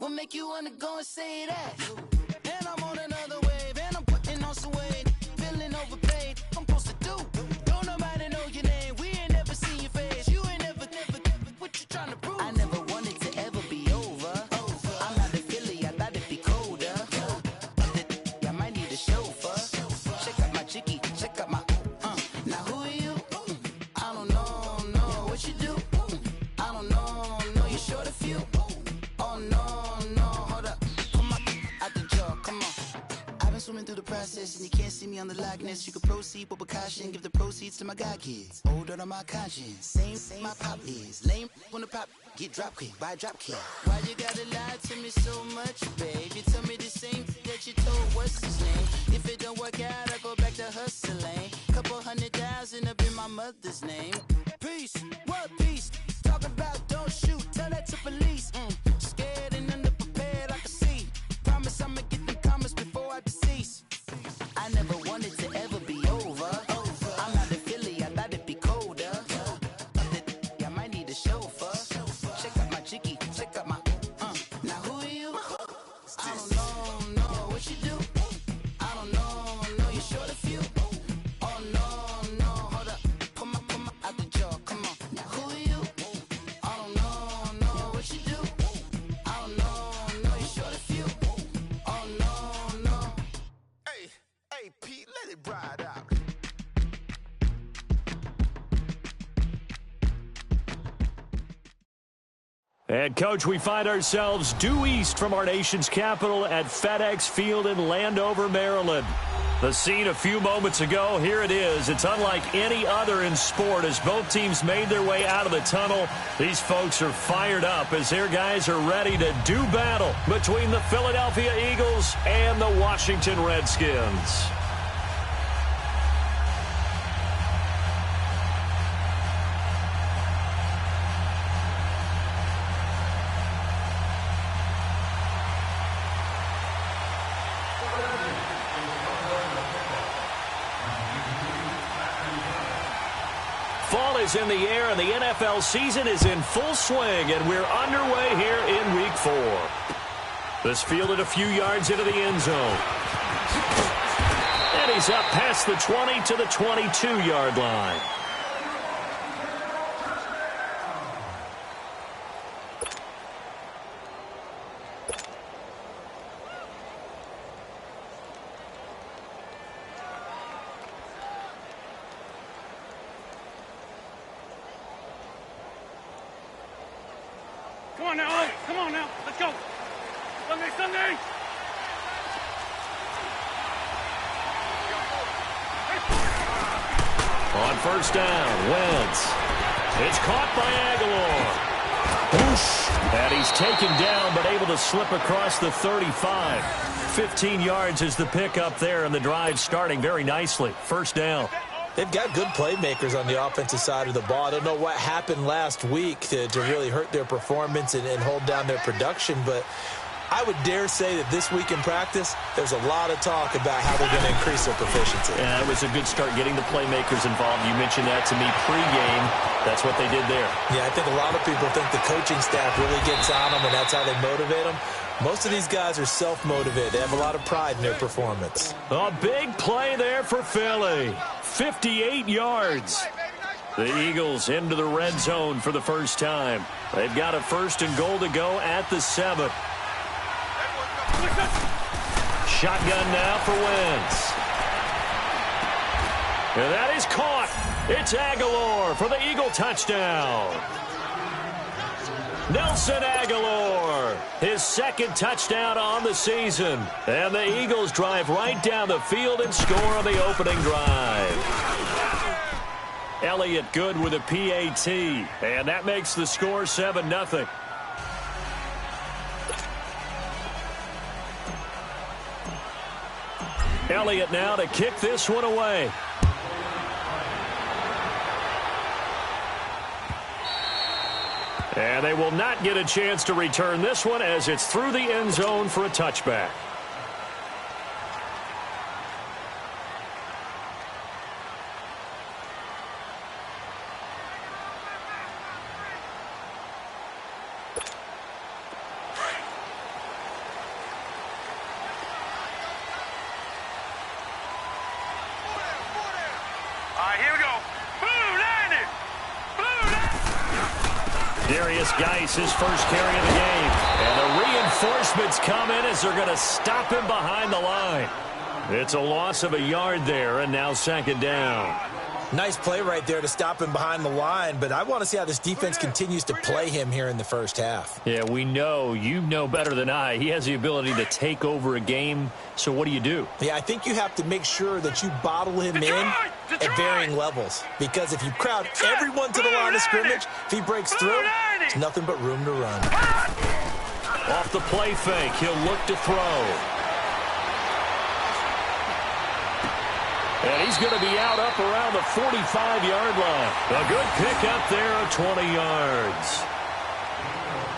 What make you wanna go and say that? And I'm on another wave, and I'm putting on some weight. Feeling overpaid, I'm supposed to do. Don't nobody know your name, we ain't never seen your face. You ain't never, what you trying to prove? I never wanted to ever be over. I'm not a Philly, I thought it'd be colder. I might need a chauffeur. Check out my chicky, check out my, now who are you? I don't know what you do. I don't know, you're short a few. Oh no, hold up, come on, out the jaw, come on. I've been swimming through the process and you can't see me on the likeness. You can proceed but with caution, give the proceeds to my god kids. Older on my conscience, same my pop is. Lame when the pop, get drop quick, buy drop kid. Why you gotta lie to me so much, babe? You tell me the same that you told, what's his name? If it don't work out, I go back to hustling. Couple 100,000 up in my mother's name. Peace, what peace? Talk about don't shoot, tell that to police. Scared and underprepared, I can see. Promise I'ma get them comments before I decease. I never wanted to ever be over. I'm not a Philly, I thought it'd be colder. I might need a chauffeur. Check out my chicky, check out my, now who are you? I don't know what you do. I don't know, you're short a few. Oh no, hold up, come on, out the jaw, come on. Now who are you? I don't know what you do. I don't know, you're short a few. Oh no. Hey, Pete, let it ride out. And, Coach, we find ourselves due east from our nation's capital at FedEx Field in Landover, Maryland. The scene a few moments ago, here it is. It's unlike any other in sport as both teams made their way out of the tunnel. These folks are fired up as their guys are ready to do battle between the Philadelphia Eagles and the Washington Redskins. Fall is in the air, and the NFL season is in full swing, and we're underway here in Week 4. This fielded a few yards into the end zone. And he's up past the 20 to the 22-yard line. Come on now, let's go. Sunday. On first down, Wentz. It's caught by Aguilar. Whoosh. And he's taken down, but able to slip across the 35. 15 yards is the pickup there, and the drive starting very nicely. First down. They've got good playmakers on the offensive side of the ball. I don't know what happened last week to really hurt their performance and hold down their production, but I would dare say that this week in practice, there's a lot of talk about how they're going to increase their proficiency. Yeah, it was a good start getting the playmakers involved. You mentioned that to me pregame. That's what they did there. Yeah, I think a lot of people think the coaching staff really gets on them, and that's how they motivate them. Most of these guys are self-motivated. They have a lot of pride in their performance. A big play there for Philly. 58 yards. The Eagles into the red zone for the first time. They've got a first and goal to go at the 7. Shotgun now for Wentz. And that is caught. It's Aguilar for the Eagle touchdown. Nelson Aguilar, his second touchdown on the season. And the Eagles drive right down the field and score on the opening drive. Elliott good with a PAT. And that makes the score 7-0. Elliott now to kick this one away. And they will not get a chance to return this one as it's through the end zone for a touchback. Dennis Geis, his first carry of the game. And the reinforcements come in as they're going to stop him behind the line. It's a loss of a yard there, and now second down. Nice play right there to stop him behind the line, but I want to see how this defense continues to play him here in the first half. Yeah, we know. You know better than I. He has the ability to take over a game, so what do? Yeah, I think you have to make sure that you bottle him in at varying levels, because if you crowd everyone to the line of scrimmage, if he breaks through, there's nothing but room to run. Off the play fake, he'll look to throw. And he's going to be out up around the 45-yard line. A good pick up there of 20 yards.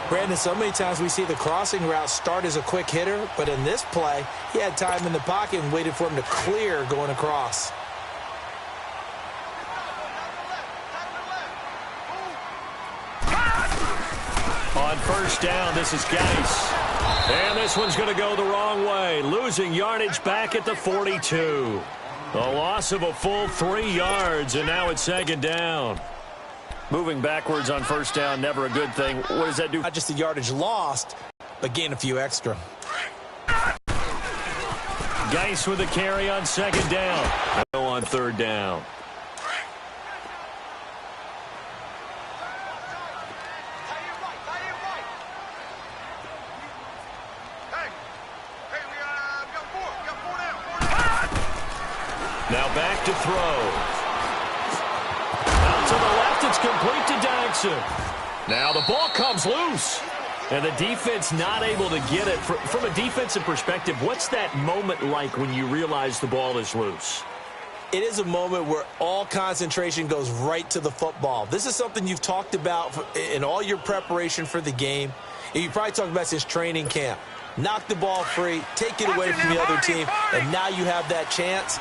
Brandon, so many times we see the crossing route start as a quick hitter, but in this play, he had time in the pocket and waited for him to clear going across. On first down, this is Geis. And this one's going to go the wrong way, losing yardage back at the 42. A loss of a full 3 yards, and now it's second down. Moving backwards on first down, never a good thing. What does that do? Not just the yardage lost, but gain a few extra. Geis with a carry on second down. No on third down. Now back to throw. Out to the left, it's complete to Jackson. Now the ball comes loose. And the defense not able to get it. From a defensive perspective, what's that moment like when you realize the ball is loose? It is a moment where all concentration goes right to the football. This is something you've talked about in all your preparation for the game. And you probably talked about since training camp. Knock the ball free, take it away from the other team, and now you have that chance.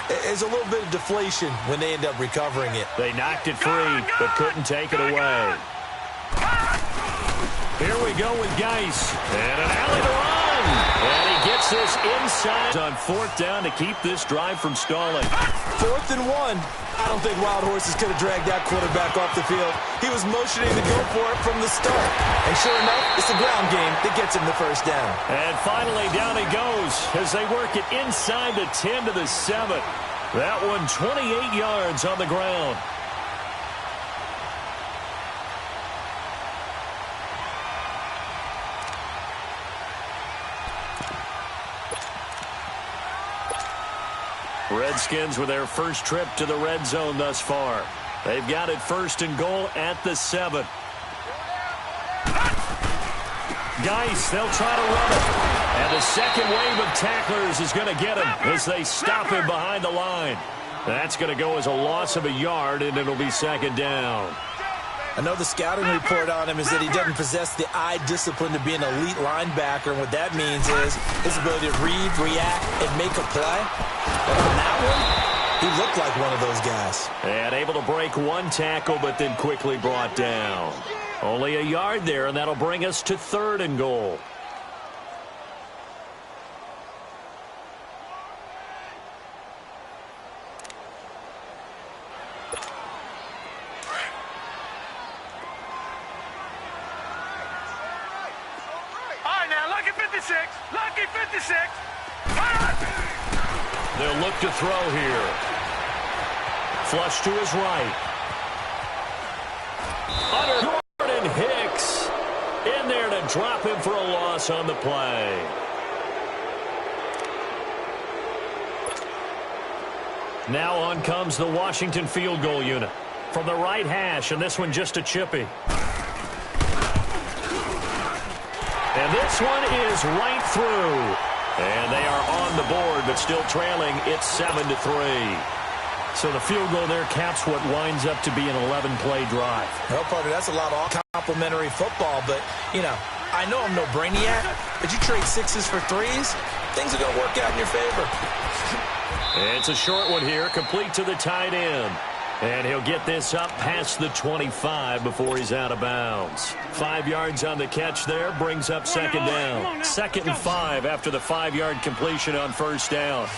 There's a little bit of deflation when they end up recovering it. They knocked it free, but couldn't take it away. Here we go with Geis. And an alley to run. And he gets this inside on fourth down to keep this drive from stalling. 4th and 1. I don't think Wild Horses could have dragged that quarterback off the field. He was motioning to go for it from the start. And sure enough, it's the ground game that gets him the first down. And finally, down he goes as they work it inside the 10 to the 7. That one 28 yards on the ground. Redskins with their first trip to the red zone thus far. They've got it 1st and goal at the 7. Geis, they'll try to run it. And the second wave of tacklers is going to get him as they stop him behind the line. That's going to go as a loss of a yard, and it'll be second down. I know the scouting report on him is that he doesn't possess the eye discipline to be an elite linebacker, and what that means is his ability to read, react, and make a play. But on that one, he looked like one of those guys. And able to break one tackle, but then quickly brought down. Only a yard there, and that'll bring us to 3rd and goal. Lucky 56. They'll look to throw here. Flush to his right. Under Gordon Hicks. In there to drop him for a loss on the play. Now on comes the Washington field goal unit. From the right hash, and this one just a chippy. And this one is right through. And they are on the board, but still trailing. It's 7-3. So the field goal there caps what winds up to be an 11-play drive. Well, partner, that's a lot of complimentary football, but, you know, I know I'm no brainiac, but you trade 6s for 3s, things are going to work out in your favor. It's a short one here, complete to the tight end. And he'll get this up past the 25 before he's out of bounds. 5 yards on the catch there, brings up second down. 2nd and 5 after the 5-yard completion on first down.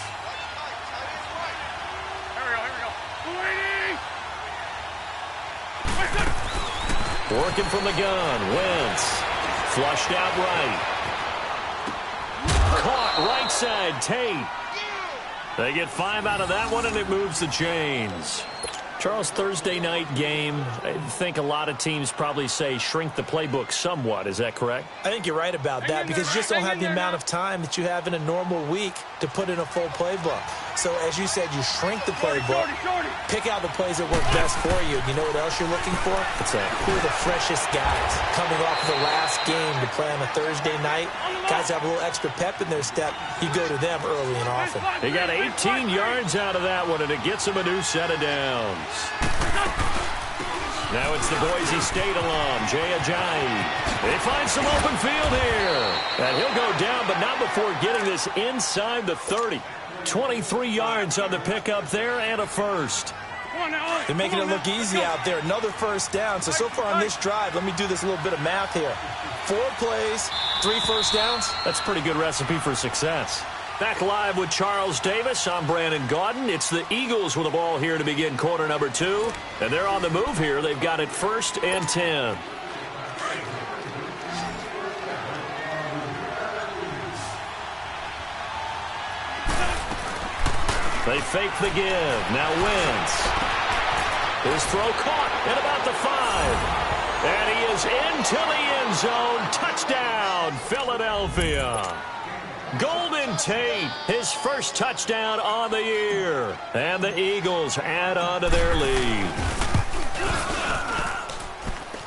Working from the gun. Wentz. Flushed out right. Caught right side. Tate. They get 5 out of that one, and it moves the chains. Charles, Thursday night game, I think a lot of teams probably say shrink the playbook somewhat. Is that correct? I think you're right about that because you just don't have the amount of time that you have in a normal week to put in a full playbook. So, as you said, you shrink the playbook, pick out the plays that work best for you. You know what else you're looking for? What's that? Who are the freshest guys coming off of the last game to play on a Thursday night? Guys have a little extra pep in their step. You go to them early and often. He got 18 yards out of that one, and it gets him a new set of downs. Now it's the Boise State alum, Jay Ajayi. They find some open field here. And he'll go down, but not before getting this inside the 30. 23 yards on the pickup there and a first. They're making it look easy out there. Another first down. So far on this drive, let me do this little bit of math here. 4 plays, 3 first downs. That's a pretty good recipe for success. Back live with Charles Davis. I'm Brandon Gaudin. It's the Eagles with the ball here to begin quarter number 2. And they're on the move here. They've got it 1st and 10. They fake the give. Now Wentz. His throw caught at about the 5. And he is into the end zone. Touchdown, Philadelphia. Golden Tate, his first touchdown on the year. And the Eagles add on to their lead.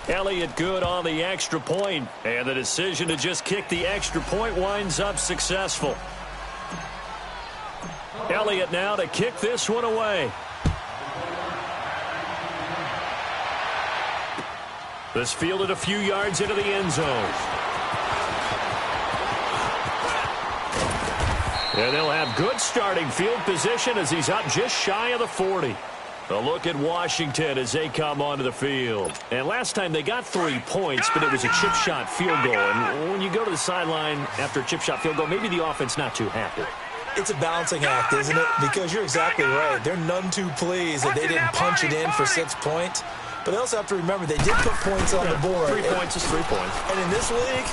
Elliott good on the extra point. And the decision to just kick the extra point winds up successful. Elliott now to kick this one away. This fielded a few yards into the end zone. And they'll have good starting field position as he's up just shy of the 40. A look at Washington as they come onto the field. And last time they got 3 points, but it was a chip shot field goal. And when you go to the sideline after a chip shot field goal, maybe the offense not too happy. It's a balancing act, isn't it? Because you're exactly right. They're none too pleased that they didn't punch it in for 6 points. But they also have to remember they did put points on the board. 3 points is 3 points. And in this league,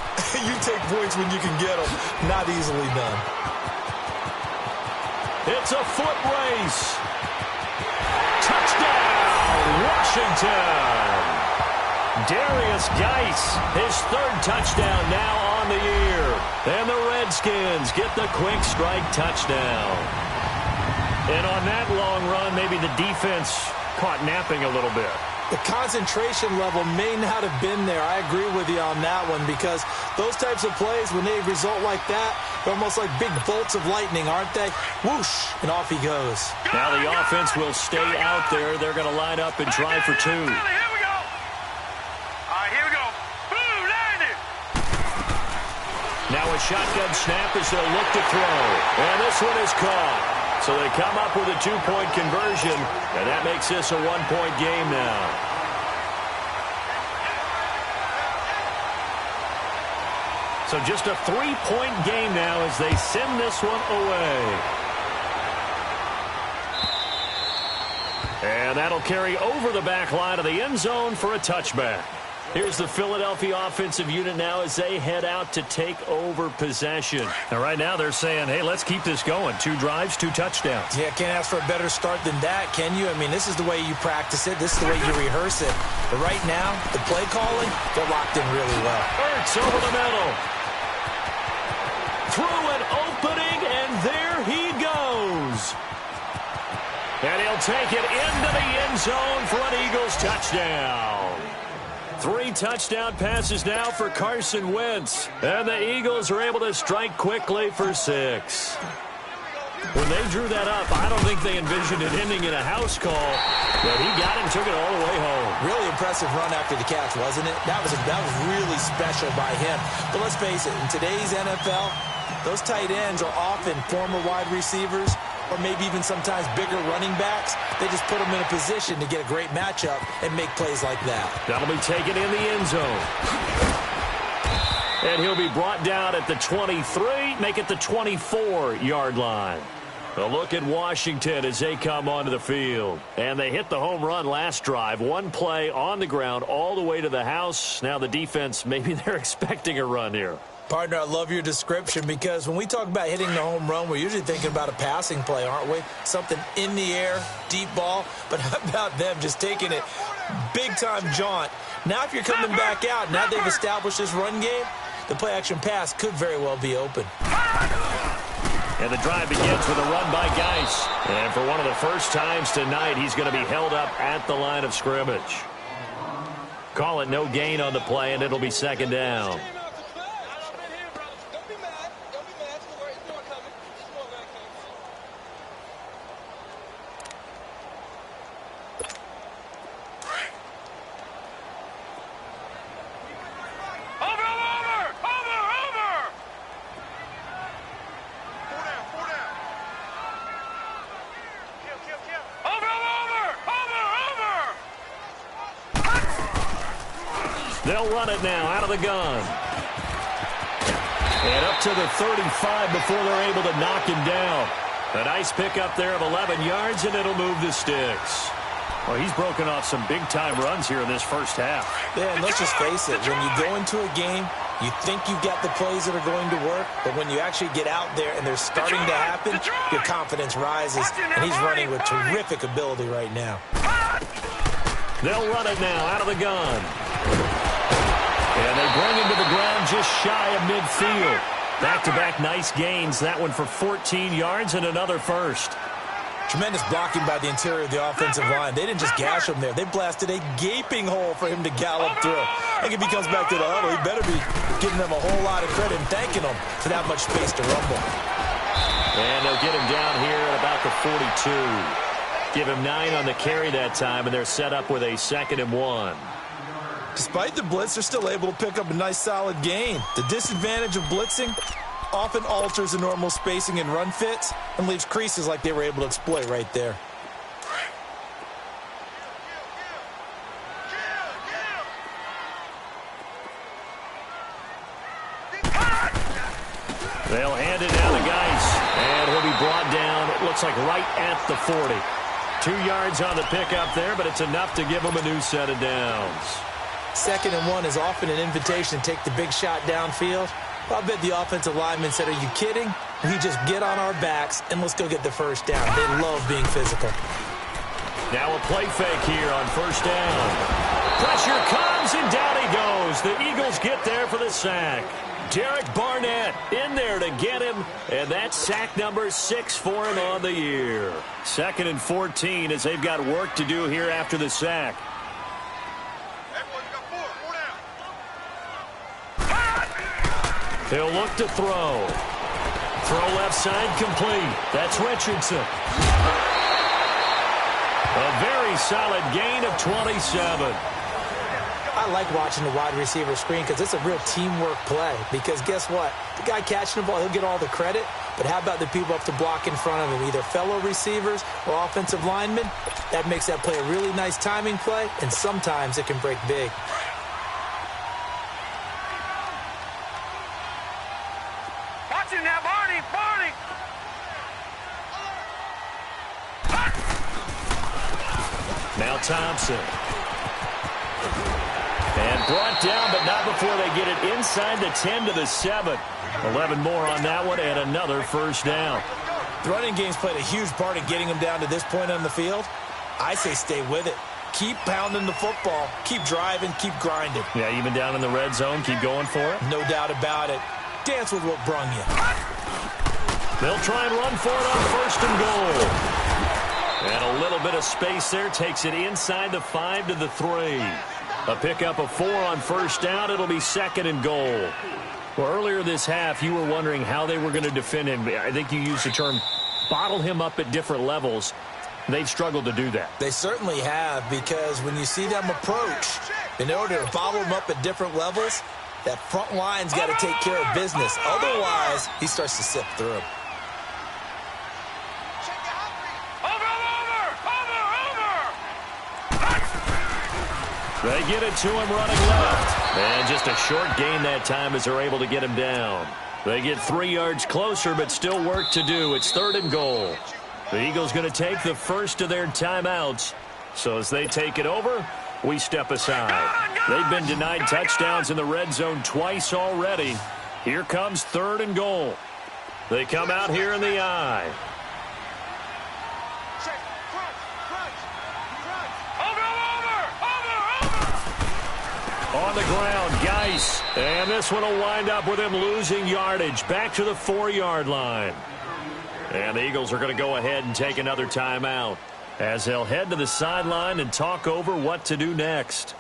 you take points when you can get them. Not easily done. It's a foot race. Touchdown, Washington. Darius Geis, his 3rd touchdown now on the year. And the Redskins get the quick strike touchdown. And on that long run, maybe the defense caught napping a little bit. The concentration level may not have been there. I agree with you on that one because those types of plays, when they result like that, they're almost like big bolts of lightning, aren't they? Whoosh, and off he goes. Now the offense will stay out there. They're going to line up and try for 2. Here we go. All right, here we go. Boom, there it is. Now a shotgun snap as they'll look to throw. And this one is caught. So they come up with a 2-point conversion, and that makes this a 1-point game now. So just a 3-point game now as they send this one away. And that'll carry over the back line of the end zone for a touchback. Here's the Philadelphia offensive unit now as they head out to take over possession. And right now they're saying, hey, let's keep this going. 2 drives, 2 touchdowns. Yeah, can't ask for a better start than that, can you? I mean, this is the way you practice it. This is the way you rehearse it. But right now, the play calling, they're locked in really well. Ertz over the middle. Through an opening, and there he goes. And he'll take it into the end zone for an Eagles touchdown. 3 touchdown passes now for Carson Wentz. And the Eagles are able to strike quickly for 6. When they drew that up, I don't think they envisioned it ending in a house call. But he got it and took it all the way home. Really impressive run after the catch, wasn't it? That was really special by him. But let's face it, in today's NFL, those tight ends are often former wide receivers or maybe even sometimes bigger running backs. They just put them in a position to get a great matchup and make plays like that. That'll be taken in the end zone. And he'll be brought down at the 23, make it the 24-yard line. A look at Washington as they come onto the field. And they hit the home run last drive. One play on the ground all the way to the house. Now the defense, maybe they're expecting a run here. Partner, I love your description because when we talk about hitting the home run, we're usually thinking about a passing play, aren't we? Something in the air, deep ball. But how about them just taking it big-time jaunt? Now if you're coming back out, now they've established this run game, the play-action pass could very well be open. And the drive begins with a run by Geis. And for one of the first times tonight, he's going to be held up at the line of scrimmage. Call it no gain on the play, and it'll be second down. They'll run it now out of the gun. And up to the 35 before they're able to knock him down. A nice pickup there of 11 yards, and it'll move the sticks. Well, he's broken off some big-time runs here in this first half. Yeah, and let's just face it. When you go into a game, you think you've got the plays that are going to work, but when you actually get out there and they're starting to happen, your confidence rises, and he's running with terrific ability right now. They'll run it now out of the gun. And they bring him to the ground just shy of midfield. Back-to-back nice gains. That one for 14 yards and another first. Tremendous blocking by the interior of the offensive line. They didn't just gash him there. They blasted a gaping hole for him to gallop through. I think if he comes back to the huddle, he better be giving them a whole lot of credit and thanking them for that much space to rumble. And they'll get him down here at about the 42. Give him 9 on the carry that time, and they're set up with a 2nd and 1. Despite the blitz, they're still able to pick up a nice solid gain. The disadvantage of blitzing often alters the normal spacing and run fits and leaves creases like they were able to exploit right there. They'll hand it down to Geis, and he'll be brought down, it looks like right at the 40. 2 yards on the pickup there, but it's enough to give him a new set of downs. 2nd and 1 is often an invitation to take the big shot downfield. I bet the offensive lineman said, are you kidding? We just get on our backs and let's go get the first down. They love being physical. Now a play fake here on first down. Pressure comes and down he goes. The Eagles get there for the sack. Derek Barnett in there to get him, and that's sack number 6 for him on the year. 2nd and 14 as they've got work to do here after the sack. He'll look to throw. Throw left side complete. That's Richardson. A very solid gain of 27. I like watching the wide receiver screen because it's a real teamwork play. Because guess what? The guy catching the ball, he'll get all the credit. But how about the people up to block in front of him, either fellow receivers or offensive linemen? That makes that play a really nice timing play, and sometimes it can break big. Watching that, Barney! Now Thompson. And brought down, but not before they get it inside the 10 to the 7. 11 more on that one, and another first down. The running game's played a huge part in getting them down to this point on the field. I say stay with it. Keep pounding the football. Keep driving. Keep grinding. Yeah, even down in the red zone, keep going for it. No doubt about it. Dance with what brung you. They'll try and run for it on first and goal. And a little bit of space there takes it inside the 5 to the 3. A pickup of 4 on first down. It'll be 2nd and goal. Well, earlier this half, you were wondering how they were going to defend him. I think you used the term bottle him up at different levels. They've struggled to do that. They certainly have, because when you see them approach, in order to bottle him up at different levels, that front line's got to take care of business. Otherwise, he starts to sift through. They get it to him running left. And just a short gain that time as they're able to get him down. They get 3 yards closer, but still work to do. It's 3rd and goal. The Eagles going to take the first of their timeouts. So as they take it over, we step aside. They've been denied touchdowns in the red zone twice already. Here comes 3rd and goal. They come out here in the I. On the ground, Geis. And this one will wind up with him losing yardage. Back to the 4-yard line. And the Eagles are going to go ahead and take another timeout as they'll head to the sideline and talk over what to do next.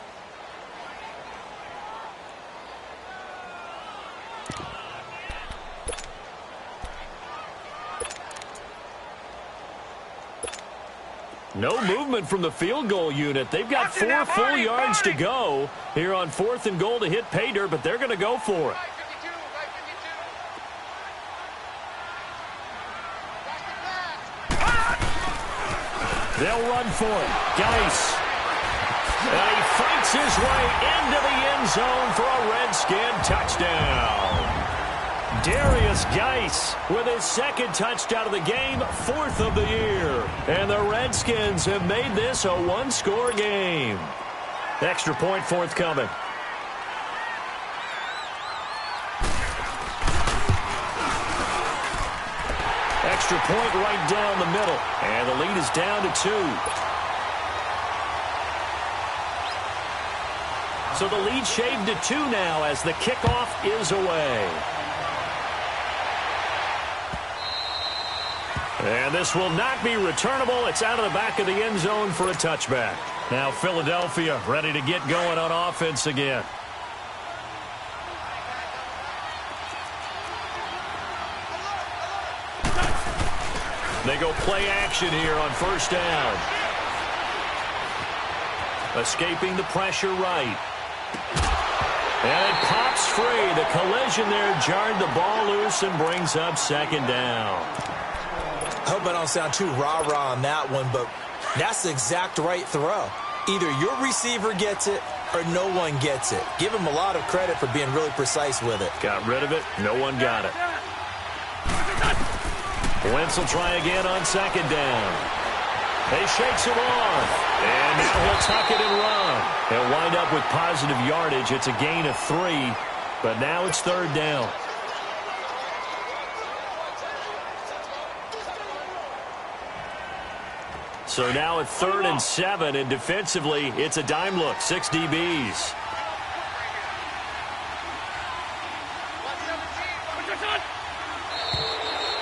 No movement from the field goal unit. They've got 4 full yards to go here on 4th and goal to hit pay dirt, but they're going to go for it. They'll run for it. Geis. And he fights his way into the end zone for a Redskin touchdown. Darius Geis with his 2nd touchdown of the game, 4th of the year. And the Redskins have made this a 1-score game. Extra point forthcoming. Extra point right down the middle. And the lead is down to 2. So the lead shaved to 2 now as the kickoff is away. And this will not be returnable. It's out of the back of the end zone for a touchback. Now Philadelphia ready to get going on offense again. They go play action here on 1st down. Escaping the pressure right. And it pops free. The collision there jarred the ball loose and brings up 2nd down. I hope I don't sound too rah-rah on that one, but that's the exact right throw. Either your receiver gets it or no one gets it. Give him a lot of credit for being really precise with it. Got rid of it. No one got it. Wentz will try again on 2nd down. He shakes him off. And now he'll tuck it and run. He'll wind up with positive yardage. It's a gain of 3, but now it's 3rd down. So now at 3rd and 7, and defensively, it's a dime look, 6 DBs.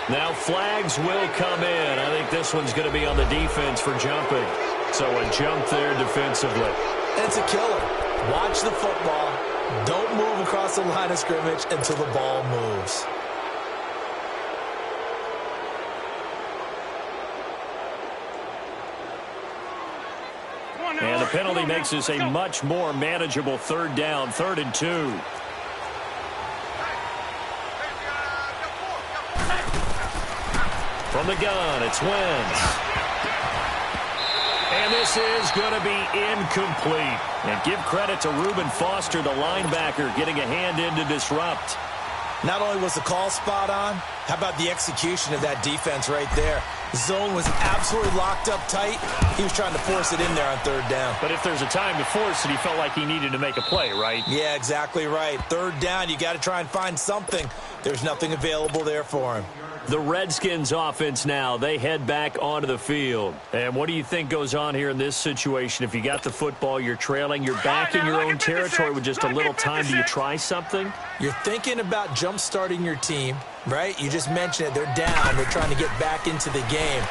Now flags will come in. I think this one's going to be on the defense for jumping. So a jump there defensively. It's a killer. Watch the football. Don't move across the line of scrimmage until the ball moves. And the penalty makes this a much more manageable 3rd down, 3rd and 2. From the gun, it's Wentz. And this is going to be incomplete. And give credit to Reuben Foster, the linebacker, getting a hand in to disrupt. Not only was the call spot on, how about the execution of that defense right there? The zone was absolutely locked up tight. He was trying to force it in there on 3rd down. But if there's a time to force it, he felt like he needed to make a play, right? Yeah, exactly right. 3rd down, you got to try and find something. There's nothing available there for him. The Redskins offense now, they head back onto the field. And what do you think goes on here in this situation? If you got the football, you're trailing, you're back in your own territory with just a little time. Do you try something? You're thinking about jump-starting your team, right? You just mentioned it. They're down. They're trying to get back into the game.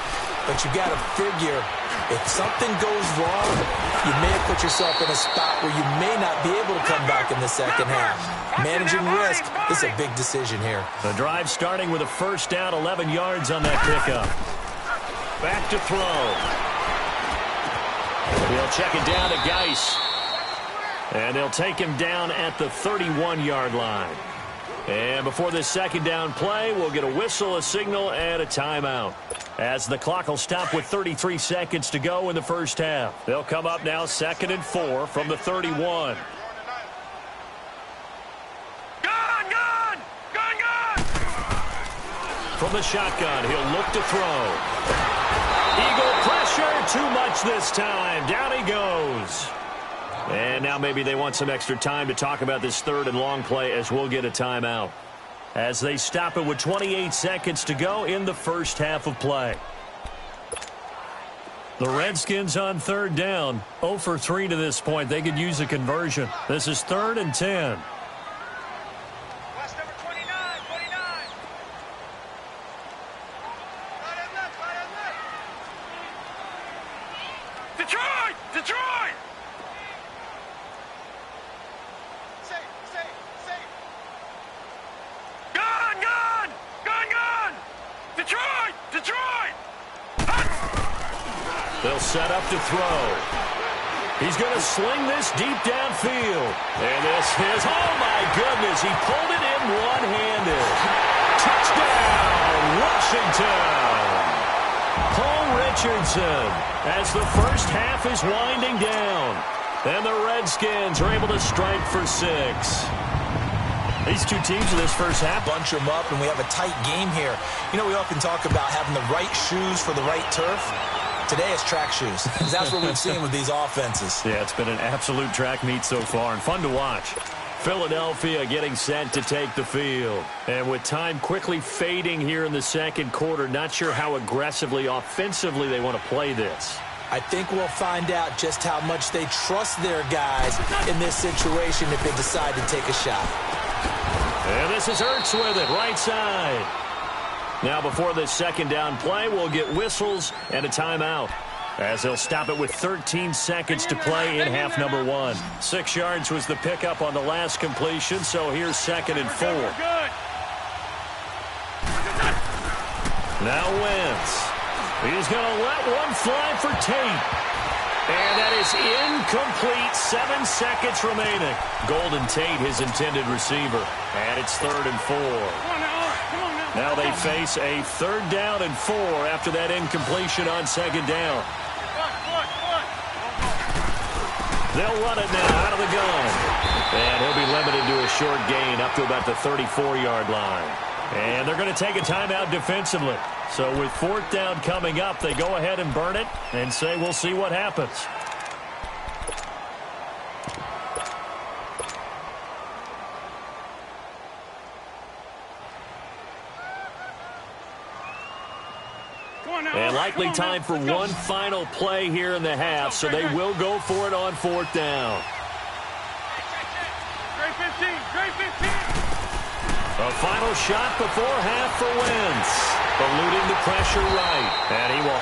But you got to figure, if something goes wrong, you may have put yourself in a spot where you may not be able to come back in the 2nd half. Managing risk is a big decision here. The drive starting with a 1st down, 11 yards on that pickup. Back to throw. He'll check it down to Geis. And they'll take him down at the 31-yard line. And before this 2nd down play, we'll get a whistle, a signal, and a timeout. As the clock will stop with 33 seconds to go in the 1st half. They'll come up now 2nd and 4 from the 31. Gun! Gun! Gun! Gun! From the shotgun, he'll look to throw. Eagle pressure, too much this time. Down he goes. And now maybe they want some extra time to talk about this third and long play as we'll get a timeout. As they stop it with 28 seconds to go in the first half of play. The Redskins on third down, 0 for 3 to this point. They could use a conversion. This is 3rd and 10. Watch number 29, 29. Right and left, right and left. Detroit! Detroit! Safe, safe, safe. Gun, gun! Gun, gun! Detroit! Detroit! They'll set up to throw. He's going to sling this deep downfield. And this is, oh my goodness, he pulled it in one-handed. Touchdown, Washington. Paul Richardson, as the first half is winding down. And the Redskins are able to strike for 6. These two teams in this first half bunch them up, and we have a tight game here. You know, we often talk about having the right shoes for the right turf. Today it's track shoes. That's what we've seen with these offenses. Yeah, it's been an absolute track meet so far and fun to watch. Philadelphia getting set to take the field. And with time quickly fading here in the second quarter, not sure how aggressively, offensively they want to play this. I think we'll find out just how much they trust their guys in this situation if they decide to take a shot. And this is Ertz with it, right side. Now before this second down play, we'll get whistles and a timeout, as they'll stop it with 13 seconds to play in half number 1. 6 yards was the pickup on the last completion, so here's 2nd and 4. Now Wentz. He's going to let one fly for Tate. And that is incomplete. 7 seconds remaining. Golden Tate, his intended receiver. And it's 3rd and 4. Now they face a 3rd down and 4 after that incompletion on 2nd down. They'll run it now out of the gun. And he'll be limited to a short gain up to about the 34-yard line. And they're going to take a timeout defensively. So with 4th down coming up, they go ahead and burn it and say we'll see what happens. And likely time for one final play here in the half, so they will go for it on 4th down. Great 15, great 15. A final shot before half for Wentz. Eluding the pressure right, and he will